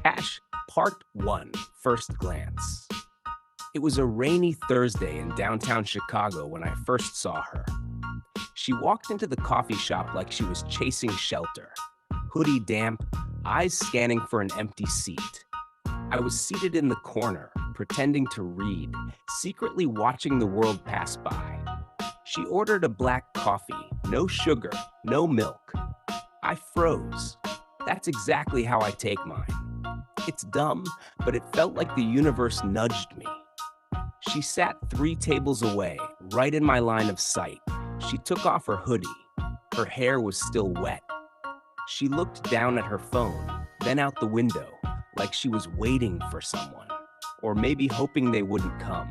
Cash Part 1, First Glance. It was a rainy Thursday in downtown Chicago when I first saw her. She walked into the coffee shop like she was chasing shelter. Hoodie damp, eyes scanning for an empty seat. I was seated in the corner, pretending to read, secretly watching the world pass by. She ordered a black coffee, no sugar, no milk. I froze. That's exactly how I take mine. It's dumb, but it felt like the universe nudged me. She sat 3 tables away, right in my line of sight. She took off her hoodie. Her hair was still wet. She looked down at her phone, then out the window, like she was waiting for someone, or maybe hoping they wouldn't come.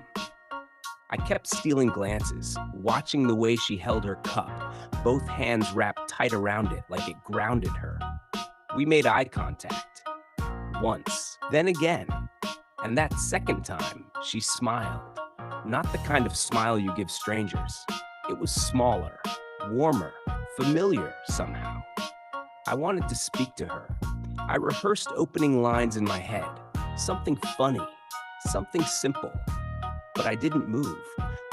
I kept stealing glances, watching the way she held her cup, both hands wrapped tight around it like it grounded her. We made eye contact. Once, then again. And that second time, she smiled. Not the kind of smile you give strangers. It was smaller, warmer, familiar somehow. I wanted to speak to her. I rehearsed opening lines in my head. Something funny, something simple. But I didn't move.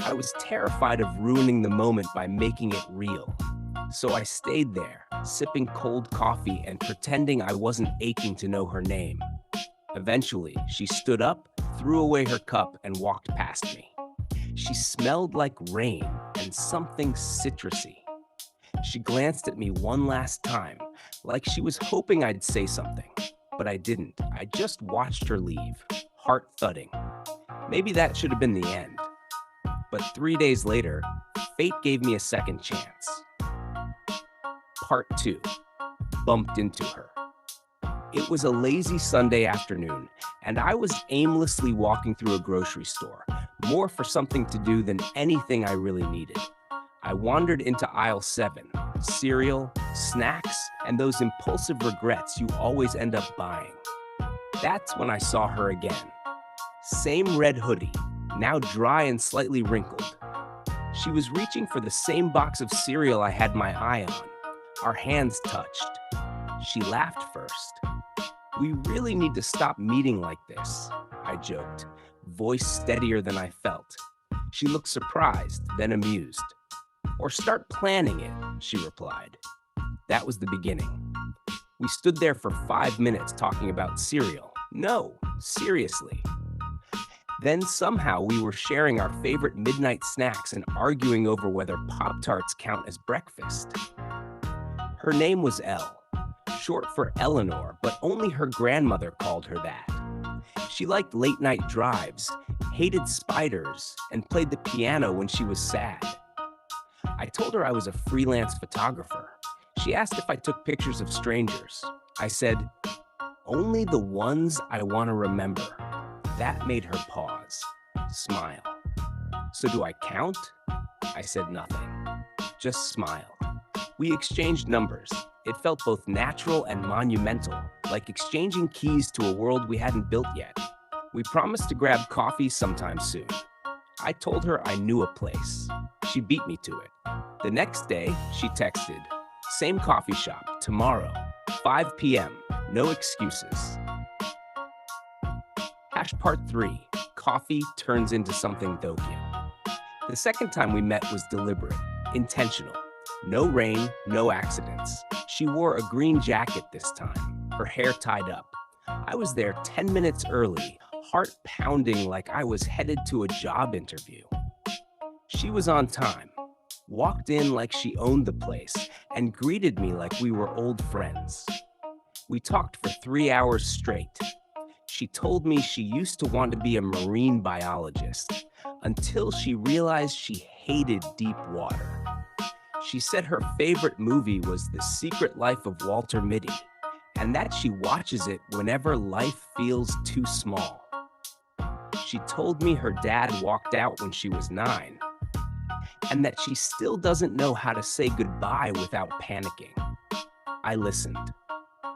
I was terrified of ruining the moment by making it real. So I stayed there, sipping cold coffee and pretending I wasn't aching to know her name. Eventually, she stood up, threw away her cup, and walked past me. She smelled like rain and something citrusy. She glanced at me one last time, like she was hoping I'd say something. But I didn't. I just watched her leave, heart thudding. Maybe that should have been the end. But 3 days later, fate gave me a second chance. Part 2, Bumped into her. It was a lazy Sunday afternoon, and I was aimlessly walking through a grocery store, more for something to do than anything I really needed. I wandered into aisle 7, cereal, snacks, and those impulsive regrets you always end up buying. That's when I saw her again. Same red hoodie, now dry and slightly wrinkled. She was reaching for the same box of cereal I had my eye on. Our hands touched. She laughed first. "We really need to stop meeting like this," I joked, voice steadier than I felt. She looked surprised, then amused. "Or start planning it," she replied. That was the beginning. We stood there for 5 minutes talking about cereal. No, seriously. Then somehow we were sharing our favorite midnight snacks and arguing over whether Pop-Tarts count as breakfast. Her name was Elle, short for Eleanor, but only her grandmother called her that. She liked late-night drives, hated spiders, and played the piano when she was sad. I told her I was a freelance photographer. She asked if I took pictures of strangers. I said, "Only the ones I want to remember." That made her pause, smile. "So do I count?" I said nothing, just smiled. We exchanged numbers. It felt both natural and monumental, like exchanging keys to a world we hadn't built yet. We promised to grab coffee sometime soon. I told her I knew a place. She beat me to it. The next day, she texted, "Same coffee shop, tomorrow, 5 p.m., no excuses." Hash Part 3, Coffee turns into something Tokyo. The second time we met was deliberate, intentional. No rain, no accidents. She wore a green jacket this time, her hair tied up. I was there 10 minutes early, heart pounding like I was headed to a job interview. She was on time, walked in like she owned the place, and greeted me like we were old friends. We talked for 3 hours straight. She told me she used to want to be a marine biologist until she realized she hated deep water. She said her favorite movie was The Secret Life of Walter Mitty, and that she watches it whenever life feels too small. She told me her dad walked out when she was 9, and that she still doesn't know how to say goodbye without panicking. I listened.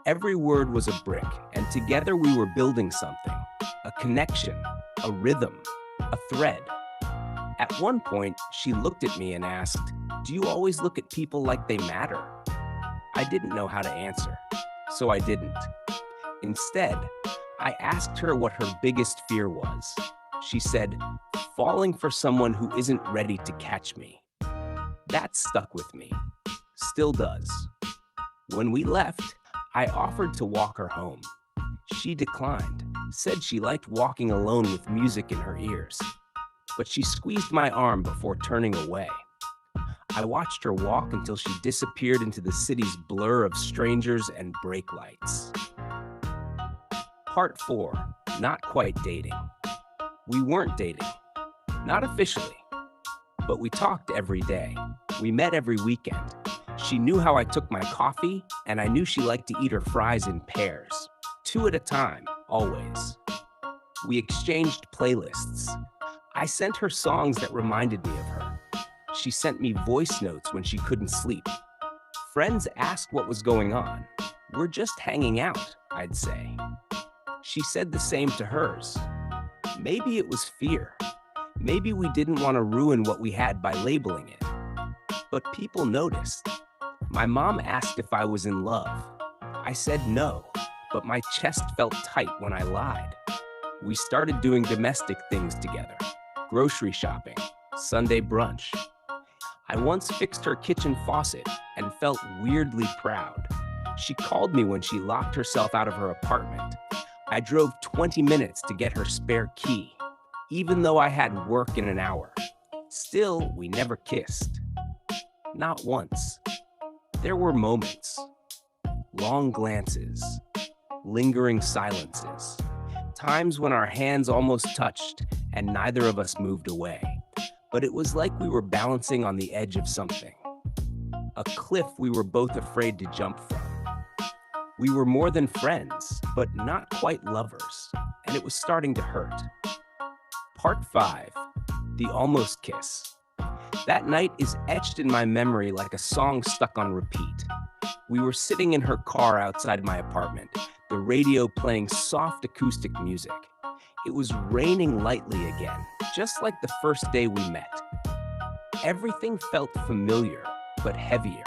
Every word was a brick, and together we were building something, a connection, a rhythm, a thread. At one point, she looked at me and asked, "Do you always look at people like they matter?" I didn't know how to answer, so I didn't. Instead, I asked her what her biggest fear was. She said, falling for someone who isn't ready to catch me. That stuck with me. Still does. When we left, I offered to walk her home. She declined, said she liked walking alone with music in her ears. But she squeezed my arm before turning away. I watched her walk until she disappeared into the city's blur of strangers and brake lights. Part 4, not quite dating. We weren't dating, not officially, but we talked every day. We met every weekend. She knew how I took my coffee, and I knew she liked to eat her fries in pairs, 2 at a time, always. We exchanged playlists. I sent her songs that reminded me of her. She sent me voice notes when she couldn't sleep. Friends asked what was going on. We're just hanging out, I'd say. She said the same to hers. Maybe it was fear. Maybe we didn't want to ruin what we had by labeling it. But people noticed. My mom asked if I was in love. I said no, but my chest felt tight when I lied. We started doing domestic things together. Grocery shopping, Sunday brunch. I once fixed her kitchen faucet and felt weirdly proud. She called me when she locked herself out of her apartment. I drove 20 minutes to get her spare key, even though I had work in an hour. Still, we never kissed. Not once. There were moments, long glances, lingering silences, times when our hands almost touched and neither of us moved away. But it was like we were balancing on the edge of something, a cliff we were both afraid to jump from. We were more than friends, but not quite lovers, and it was starting to hurt. Part 5, the almost kiss. That night is etched in my memory like a song stuck on repeat. We were sitting in her car outside my apartment, the radio playing soft acoustic music. It was raining lightly again, just like the first day we met. Everything felt familiar, but heavier.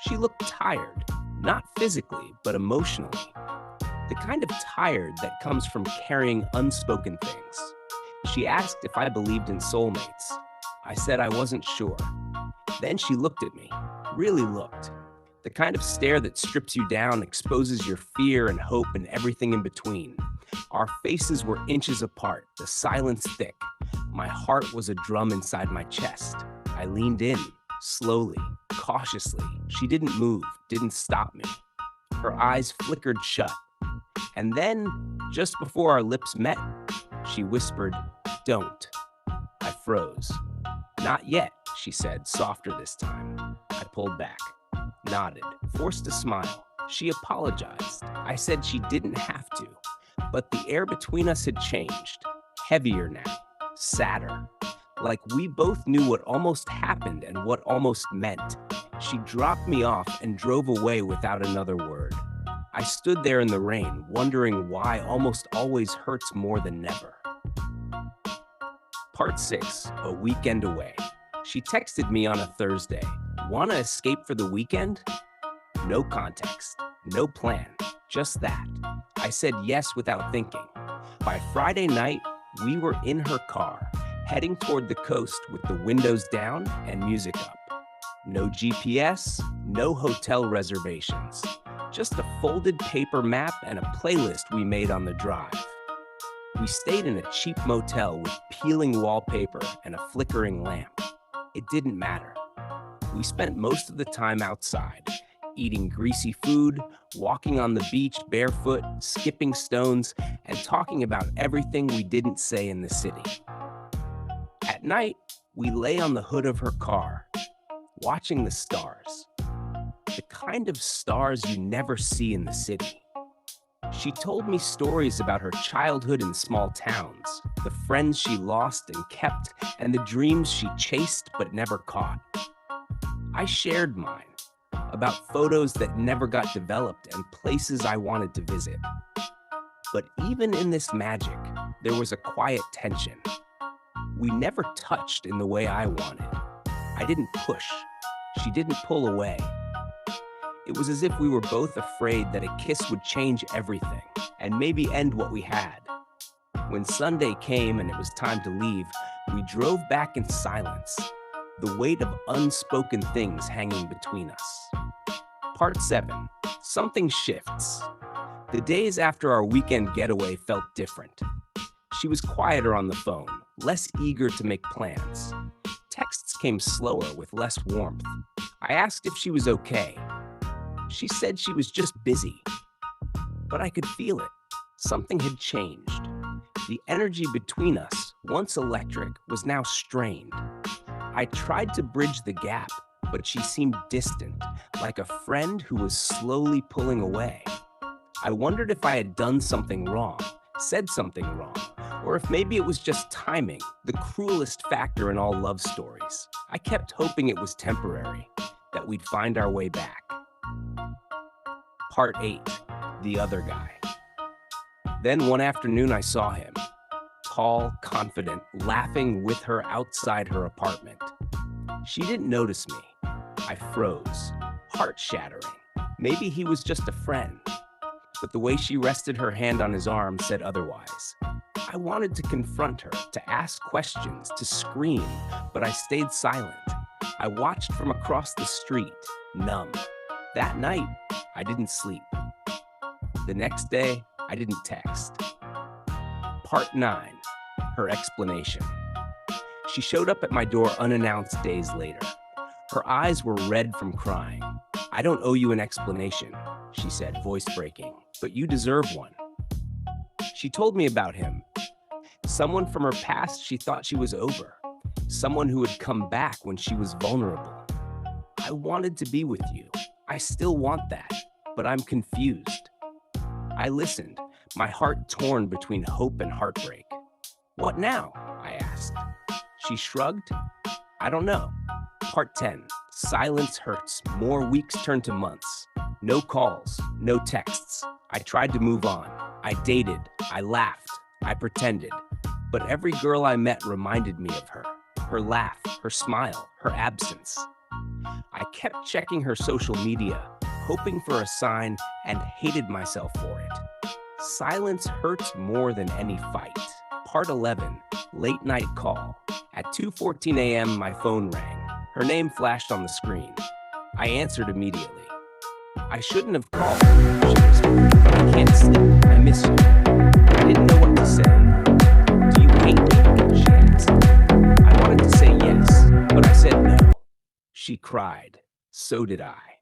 She looked tired, not physically, but emotionally. The kind of tired that comes from carrying unspoken things. She asked if I believed in soulmates. I said I wasn't sure. Then she looked at me, really looked. The kind of stare that strips you down, exposes your fear and hope and everything in between. Our faces were inches apart, the silence thick. My heart was a drum inside my chest. I leaned in, slowly, cautiously. She didn't move, didn't stop me. Her eyes flickered shut. And then, just before our lips met, she whispered, "Don't." I froze. "Not yet," she said, softer this time. I pulled back, nodded, forced a smile. She apologized. I said she didn't have to, but the air between us had changed. Heavier now, sadder. Like we both knew what almost happened and what almost meant. She dropped me off and drove away without another word. I stood there in the rain, wondering why almost always hurts more than never. Part 6, a weekend away. She texted me on a Thursday. "Wanna escape for the weekend?" No context, no plan, just that. I said yes without thinking. By Friday night, we were in her car, heading toward the coast with the windows down and music up. No GPS, no hotel reservations. Just a folded paper map and a playlist we made on the drive. We stayed in a cheap motel with peeling wallpaper and a flickering lamp. It didn't matter. We spent most of the time outside, eating greasy food, walking on the beach barefoot, skipping stones, and talking about everything we didn't say in the city. At night, we lay on the hood of her car, watching the stars. The kind of stars you never see in the city. She told me stories about her childhood in small towns, the friends she lost and kept, and the dreams she chased but never caught. I shared mine, about photos that never got developed and places I wanted to visit. But even in this magic, there was a quiet tension. We never touched in the way I wanted. I didn't push. She didn't pull away. It was as if we were both afraid that a kiss would change everything and maybe end what we had. When Sunday came and it was time to leave, we drove back in silence, the weight of unspoken things hanging between us. Part 7. Something shifts. The days after our weekend getaway felt different. She was quieter on the phone, less eager to make plans. Texts came slower with less warmth. I asked if she was okay. She said she was just busy. But I could feel it. Something had changed. The energy between us, once electric, was now strained. I tried to bridge the gap, but she seemed distant, like a friend who was slowly pulling away. I wondered if I had done something wrong, said something wrong, or if maybe it was just timing, the cruelest factor in all love stories. I kept hoping it was temporary, that we'd find our way back. Part 8. The Other Guy. Then one afternoon I saw him, tall, confident, laughing with her outside her apartment. She didn't notice me. I froze, heart-shattering. Maybe he was just a friend. But the way she rested her hand on his arm said otherwise. I wanted to confront her, to ask questions, to scream, but I stayed silent. I watched from across the street, numb. That night, I didn't sleep. The next day, I didn't text. Part 9. Her explanation. She showed up at my door unannounced days later. Her eyes were red from crying. "I don't owe you an explanation," she said, voice breaking, "but you deserve one." She told me about him. Someone from her past she thought she was over. Someone who had come back when she was vulnerable. I wanted to be with you. I still want that, but I'm confused. I listened, my heart torn between hope and heartbreak. "What now?" I asked. She shrugged. "I don't know." Part 10. Silence hurts. More weeks turn to months. No calls, no texts. I tried to move on. I dated. I laughed. I pretended. But every girl I met reminded me of her. Her laugh, her smile, her absence. I kept checking her social media, hoping for a sign, and hated myself for it. Silence hurts more than any fight. Part 11. Late night call. At 2:14 a.m., my phone rang. Her name flashed on the screen. I answered immediately. "I shouldn't have called," she whispered, "but I can't sleep. I miss you." I didn't know what to say. "Do you hate me?" she asked. I wanted to say yes, but I said no. She cried. So did I.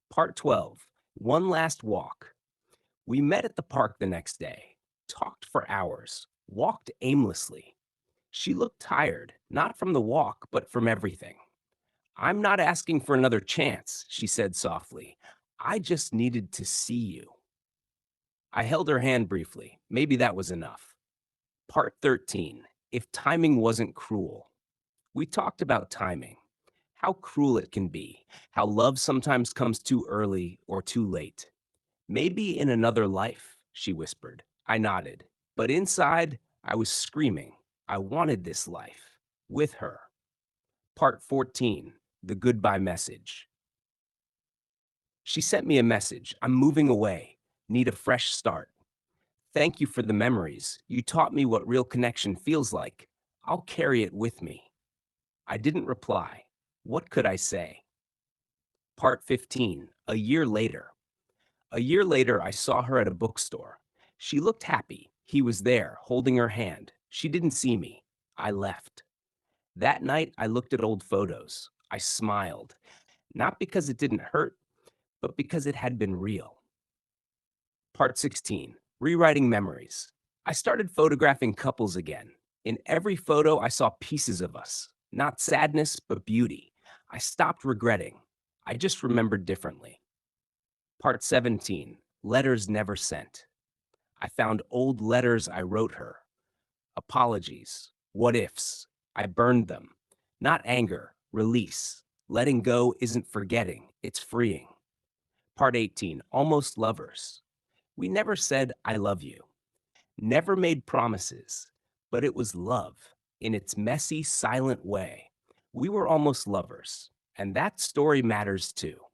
Part 12. One last walk. We met at the park the next day, talked for hours, walked aimlessly. She looked tired, not from the walk, but from everything. "I'm not asking for another chance," she said softly. "I just needed to see you." I held her hand briefly. Maybe that was enough. Part 13. If timing wasn't cruel. We talked about timing, how cruel it can be, how love sometimes comes too early or too late. "Maybe in another life," she whispered. I nodded. But inside, I was screaming. I wanted this life. With her. Part 14. The goodbye message. She sent me a message. "I'm moving away. Need a fresh start. Thank you for the memories. You taught me what real connection feels like. I'll carry it with me." I didn't reply. What could I say? Part 15. A year later. A year later, I saw her at a bookstore. She looked happy. He was there, holding her hand. She didn't see me. I left. That night, I looked at old photos. I smiled, not because it didn't hurt, but because it had been real. Part 16. Rewriting memories. I started photographing couples again. In every photo, I saw pieces of us, not sadness, but beauty. I stopped regretting. I just remembered differently. Part 17. Letters never sent. I found old letters I wrote her. Apologies. What ifs. I burned them. Not anger, release. Letting go isn't forgetting, it's freeing. Part 18. Almost lovers. We never said, "I love you." Never made promises, but it was love in its messy, silent way. We were almost lovers, and that story matters too.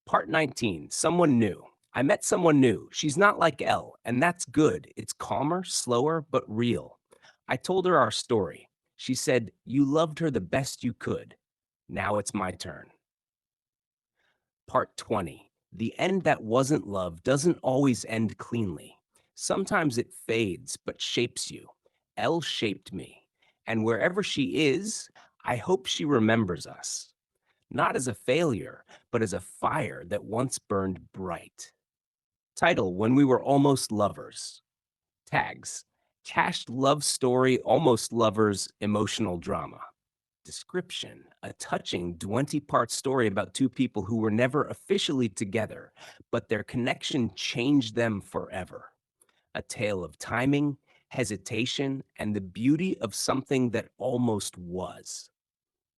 Part 19, someone new. I met someone new. She's not like Elle, and that's good. It's calmer, slower, but real. I told her our story. She said, "You loved her the best you could. Now it's my turn." Part 20, the end that wasn't love doesn't always end cleanly. Sometimes it fades, but shapes you. Elle shaped me. And wherever she is, I hope she remembers us. Not as a failure, but as a fire that once burned bright. Title: When We Were Almost Lovers. Tags: Cached love story, almost lovers, emotional drama. Description: A touching 20-part story about two people who were never officially together, but their connection changed them forever. A tale of timing, hesitation, and the beauty of something that almost was.